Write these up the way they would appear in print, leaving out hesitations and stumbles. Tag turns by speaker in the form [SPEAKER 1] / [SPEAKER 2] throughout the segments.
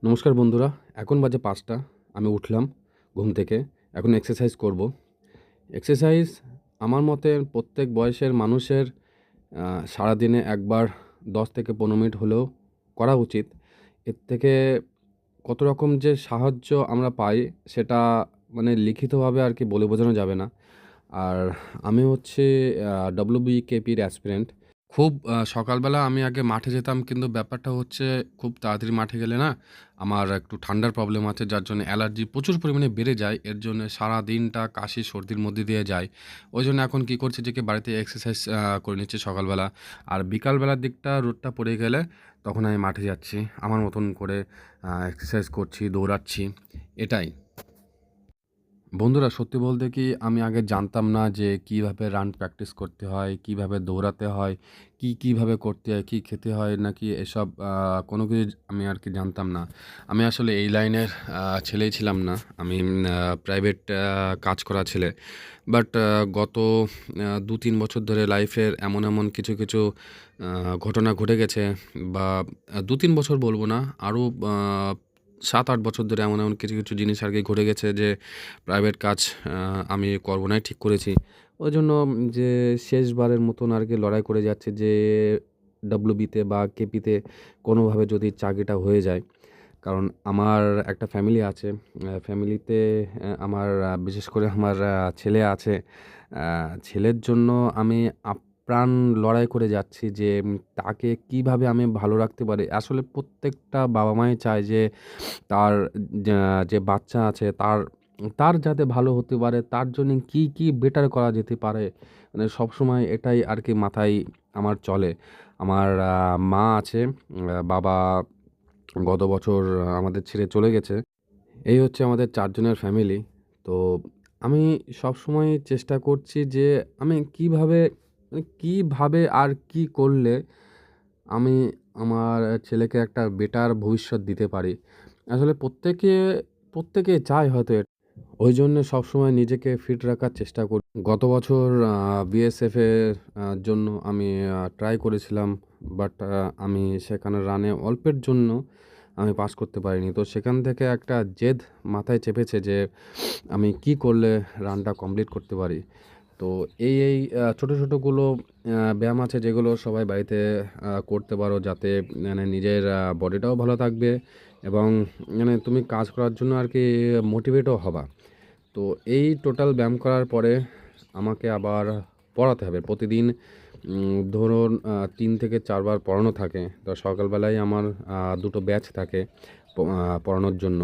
[SPEAKER 1] নমস্কার বন্ধুরা, এখন বাজে ৫টা। আমি উঠলাম ঘুম থেকে। এখন এক্সারসাইজ করব। এক্সারসাইজ আমার মতে প্রত্যেক বয়সের মানুষের সারাদিনে একবার ১০ থেকে ১৫ মিনিট হলেও করা উচিত। এর থেকে কত রকম যে সাহায্য আমরা পাই সেটা মানে লিখিতভাবে আর কি বলে বোঝানো যাবে না। আর আমি হচ্ছি WBKP র অ্যাসপিরেন্ট। খুব সকালবেলা আমি আগে মাঠে যেতাম, কিন্তু ব্যাপারটা হচ্ছে খুব তাড়াতাড়ি মাঠে গেলে না আমার একটু ঠান্ডার প্রবলেম আছে, যার জন্য অ্যালার্জি প্রচুর পরিমাণে বেড়ে যায়। এর জন্য সারাদিনটা কাশি সর্দির মধ্যে দিয়ে যায়। ওই জন্য এখন কী করছি যে কি বাড়িতে এক্সারসাইজ করে নিচ্ছি সকালবেলা। আর বিকালবেলার দিকটা রোদটা পড়ে গেলে তখন আমি মাঠে যাচ্ছি। আমার মতন করে এক্সারসাইজ করছি, দৌড়াচ্ছি, এটাই। বন্ধুরা, সত্যি বলতে কি আমি আগে জানতাম না যে কিভাবে রান প্র্যাকটিস করতে হয়, কিভাবে দৌড়াতে হয়, কিভাবে করতে হয়, কি খেতে হয় নাকি এসব কোনো কিছু আমি আর কি জানতাম না। আমি আসলে এই লাইনের ছেলেই ছিলাম না। আমি প্রাইভেট কাজ করা ছেলে। বাট গত ২-৩ বছর ধরে লাইফের এমন কিছু ঘটনা ঘটে গেছে, বা ২-৩ বছর বলব না, আরও ৭-৮ বছর ধরে এমন কিছু জিনিস আর কি ঘটে গেছে যে প্রাইভেট কাজ আমি করব নাই ঠিক করেছি। ওই জন্য যে শেষবারের মতন আর কি লড়াই করে যাচ্ছি যে ডব্লিউবিতে বা কেপিতে কোনোভাবে যদি চাকরিটা হয়ে যায়। কারণ আমার একটা ফ্যামিলি আছে। ফ্যামিলিতে আমার বিশেষ করে আমার ছেলে আছে। ছেলের জন্য আমি আপ্রাণ লড়াই করে যাচ্ছি যে তাকে কিভাবে আমি ভালো রাখতে পারি। আসলে প্রত্যেকটা বাবা-মাই চায় যে তার যা যে বাচ্চা আছে তার তার যাতে ভালো হতে পারে, তার জন্যে কি বেটার করা যেতে পারে। মানে সবসময় এটাই আর কি মাথায় আমার চলে। আমার মা আছে, বাবা গত বছর আমাদের ছেড়ে চলে গেছে। এই হচ্ছে আমাদের ৪ জনের ফ্যামিলি। তো আমি সবসময় চেষ্টা করছি যে আমি কিভাবে আর কি করলে আমি আমার ছেলেকে একটা বেটার ভবিষ্যৎ দিতে পারি। আসলে প্রত্যেকে চায় হয়তো ওই জন্যে সবসময় নিজেকে ফিট রাখার চেষ্টা করি। গত বছর বিএসএফ এর জন্য আমি ট্রাই করেছিলাম। বাট আমি সেখানে রানে অল্পের জন্য আমি পাস করতে পারিনি। তো সেখান থেকে একটা জেদ মাথায় চেপেছে যে আমি কি করলে রানটা কমপ্লিট করতে পারি। তো এই ছোটো ব্যায়াম আছে যেগুলো সবাই বাড়িতে করতে পারো, যাতে মানে নিজের বডিটাও ভালো থাকবে এবং মানে তুমি কাজ করার জন্য আর কি মোটিভেটও হবা। তো এই টোটাল ব্যায়াম করার পরে আমাকে আবার পড়াতে হবে প্রতিদিন। ধরুন ৩ থেকে ৪ বার পড়ানো থাকে। তো সকালবেলায় আমার ২ টো ব্যাচ থাকে পড়ানোর জন্য।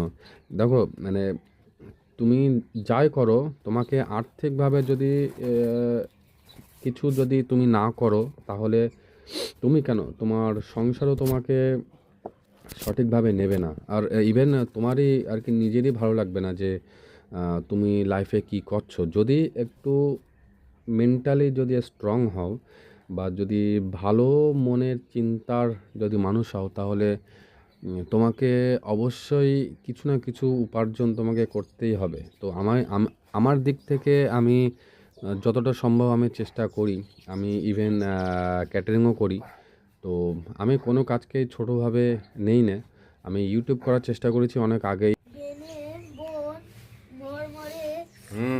[SPEAKER 1] দেখো মানে তুমি যাই করো, তোমাকে আর্থিকভাবে যদি কিছু যদি তুমি না করো, তাহলে তুমি কেন, তোমার সংসারও তোমাকে সঠিকভাবে নেবে না। আর ইভেন তোমারই আর কি নিজেরই ভালো লাগবে না যে তুমি লাইফে কী করছো। যদি একটু মেন্টালি যদি স্ট্রং হও বা যদি ভালো মনের চিন্তার যদি মানুষ হও, তাহলে তোমাকে অবশ্যই কিছু না কিছু উপার্জন তোমাকে করতেই হবে। তো আমার দিক থেকে আমি যতটা সম্ভব আমি চেষ্টা করি। আমি ইভেন ক্যাটারিংও করি। তো আমি কোনো কাজকেই ছোটোভাবে নেই না। আমি ইউটিউব করার চেষ্টা করেছি অনেক আগেই।
[SPEAKER 2] বেনের বন মরমরে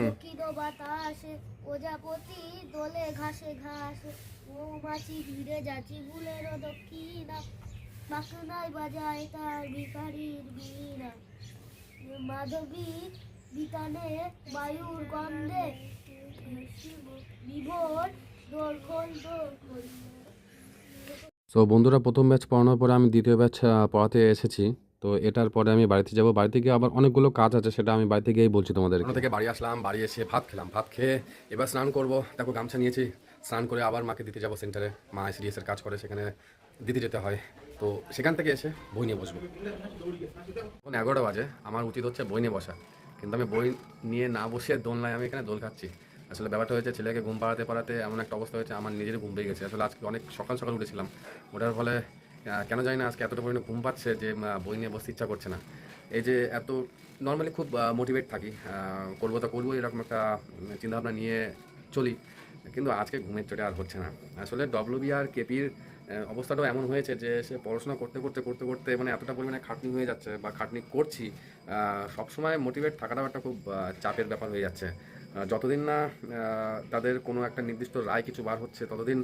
[SPEAKER 2] দক্ষিণ বাতাসে প্রজাপতি দোলে ঘাসে ঘাসে মৌমাছি ভিড়ে যাচ্ছি ফুলের দক্ষিণা বাঁকুড়ায় বাজায় তার ভিখারির বীণা মাধবী বিতানে বায়ুর গন্ধে বিভোর দোলখোল দোলখোল।
[SPEAKER 1] সো বন্ধুরা, প্রথম ব্যাচ পড়ানোর পরে আমি দ্বিতীয় ব্যাচ পড়াতে এসেছি। তো এটার পরে আমি বাড়িতে যাব। বাড়িতে গিয়ে আবার অনেকগুলো কাজ আছে, সেটা আমি বাড়িতে গিয়েই বলছি তোমাদের। ওখান থেকে বাড়ি আসলাম, বাড়ি এসে ভাত খেলাম। ভাত খেয়ে এবার স্নান করব। দেখো গামছা নিয়েছি, স্নান করে আবার মাকে দিতে যাব সেন্টারে। মা সিডিএসের কাজ করে, সেখানে দিতে যেতে হয়। তো সেখান থেকে এসে বই নিয়ে বসবো। এখন 11টা বাজে, আমার উচিত হচ্ছে বই নিয়ে বসা, কিন্তু আমি বই নিয়ে না বসে দোলনায় আমি এখানে দোল খাচ্ছি। আসলে ব্যাপারটা হয়েছে, ছেলেকে ঘুম পাড়াতে এমন একটা অবস্থা হয়েছে, আমার নিজেরই ঘুম পেয়ে গেছে। আসলে আজকে অনেক সকাল সকাল উঠেছিলাম। ওঠার ফলে কেন জানি না আজকে এতটা পরিমাণে ঘুম পাচ্ছে যে বই নিয়ে বসতে ইচ্ছা করছে না। এই যে এত নর্মালি খুব মোটিভেট থাকি, করবো তো করবো এরকম একটা চিন্তাভাবনা নিয়ে চলি, কিন্তু আজকে ঘুমের চোটে আর হচ্ছে না। আসলে ডব্লিউবি আর কেপির অবস্থাটাও এমন হয়েছে যে সে পড়াশোনা করতে করতে করতে করতে মানে এতটা পরিমাণে খাটনি হয়ে যাচ্ছে বা খাটনি করছি, সবসময় মোটিভেট থাকাটাও একটা খুব চাপের ব্যাপার হয়ে যাচ্ছে। যতদিন না তাদের কোনো একটা নির্দিষ্ট রায় কিছু বার হচ্ছে ততদিন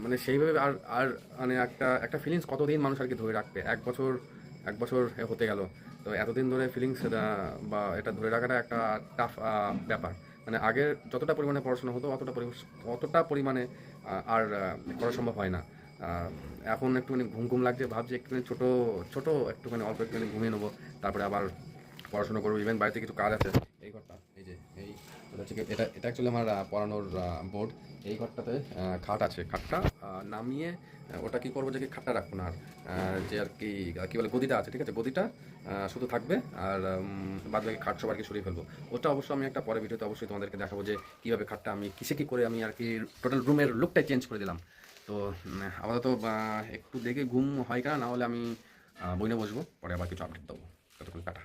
[SPEAKER 1] মানে সেইভাবে আর আর মানে একটা একটা ফিলিংস কতদিন মানুষ আর কি ধরে রাখবে। 1 বছর 1 বছর হতে গেল, তো এতদিন ধরে ফিলিংস বা এটা ধরে রাখাটা একটা টাফ ব্যাপার। মানে আগের যতটা পরিমাণে পড়াশোনা হতো অতটা পরিমাণে আর করা সম্ভব হয় না। আহ, এখন একটুখানি ঘুম ঘুম লাগছে, ভাবছি একটুখানি ছোটো ছোটো একটুখানি অল্প একটুখানি ঘুমিয়ে নেবো, তারপরে আবার পড়াশোনা করবো। ইভেন বাড়িতে কিছু কাজ আছে। এই ঘরটা, এই যে এই এটা হচ্ছে এটা এটা অ্যাকচুয়ালি আমার পড়ানোর বোর্ড। এই ঘরটাতে খাট আছে, খাটটা নামিয়ে ওটা কী করবো যে কি খাটটা রাখবো না আর যে আর কি কী বলে গদিটা আছে, ঠিক আছে, গদিটা শুধু থাকবে আর বাদ বাকি খাট সব আর কি সরিয়ে ফেলবো। ওটা অবশ্য আমি একটা পরে ভিডিওতে অবশ্যই তোমাদেরকে দেখাবো যে কীভাবে খাটটা আমি কিসে কী করে আমি আর কি টোটাল রুমের লুকটাই চেঞ্জ করে দিলাম। তো আপাতত একটু দেখে ঘুম হয় কেনা, না হলে আমি বই নিয়ে বসবো, পরে আবার কিছু আপডেট দেবো। ততক্ষণ টাটা।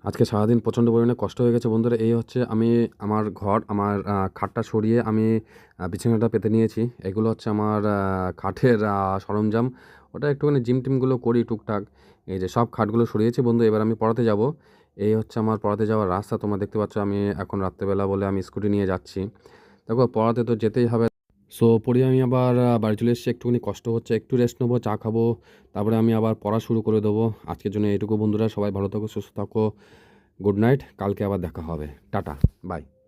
[SPEAKER 1] আজকে সারাদিন প্রচণ্ড পরিমাণে কষ্ট হয়ে গেছে বন্ধুরা। এই হচ্ছে আমি আমার ঘর, আমার খাটটা সরিয়ে আমি বিছানাটা পেতে নিয়েছি। এগুলো হচ্ছে আমার কাঠের সরঞ্জাম। ওটা একটুখানি জিম টিমগুলো করি টুকটাক। এই যে সব খাটগুলো সরিয়েছি বন্ধু, এবার আমি পড়াতে যাব। এই হচ্ছে আমার পড়াতে যাওয়ার রাস্তা, তোমরা দেখতে পাচ্ছ। আমি এখন রাত্রেবেলা বলে আমি স্কুটি নিয়ে যাচ্ছি। দেখো পড়াতে তো যেতেই হবে। সো পড়ে আমি আবার বাড়ি চলে এসেছি, একটুখানি কষ্ট হচ্ছে, একটু রেস্ট নেবো, চা খাবো, তারপরে আমি আবার পড়া শুরু করে দেবো। আজকের জন্য এইটুকু বন্ধুরা, সবাই ভালো থাকো, সুস্থ থাকো, গুড নাইট। কালকে আবার দেখা হবে, টাটা, বাই।